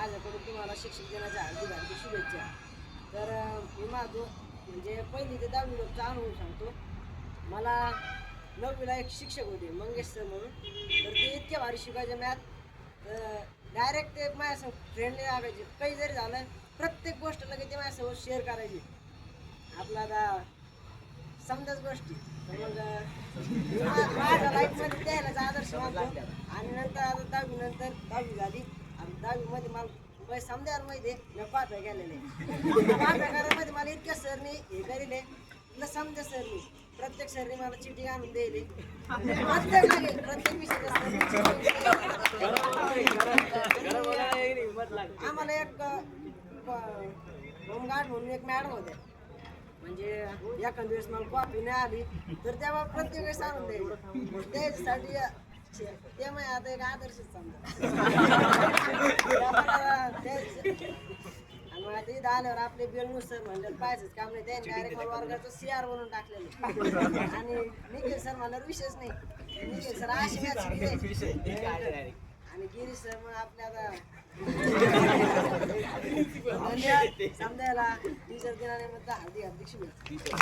माझ्याकडून तुम्हाला शिक्षक दिनाच्या हार्दिक शुभेच्छा. तर मी माझं म्हणजे पहिली ते 10वी लोकचा अनुभव सांगतो. मला 9वीला एक शिक्षक होते मंगेश सर म्हणून. तर ते इतके भारी शिकवायचे मॅथ. तर डायरेक्ट ते माझ्यासोबत फ्रेंडली लागायचे. काही जरी झालं प्रत्येक गोष्ट लगेच ते माझ्यासोबत शेअर करायची. आपला आता समजाच गोष्टी. तर मग माझ्या लाईफमध्ये त्यालाच आदर्श मानतो. आणि नंतर आता 10वी नंतर 10वी झाली आणि 10वीमध्ये मला समजायला माहिती आहे मी पाहता गेलेले. पाहता करामध्ये मला इतक्या सरनी हे करेले तुला समजा सरनी प्रत्येक सरनी मला चिठी आणून द्यायली. प्रत्येक विषयाच्या आम्हाला एक होमगार्ड म्हणून एक मॅडम होत्या. म्हणजे एखाद्या वेळेस मला कॉफी नाही आली तर तेव्हा प्रत्येक वेळेस आणून द्यायची. त्याच्यासाठी ते मग आता एक आदर्शच समजा. आणि मग आता इथं आल्यावर आपले बेलनू सर म्हणलं पाहायचंच काम नाही. त्यांनी डायरेक्ट मला वर्गाचं CR म्हणून टाकलेलं. आणि निखिल सर म्हणलं विषयच नाही. निखिल सर अशी मॅच शिकले. आणि गिरीश सर मग आपल्या आता समजायला टीचर दिनानिमित्त हार्दिक शुभेच्छा.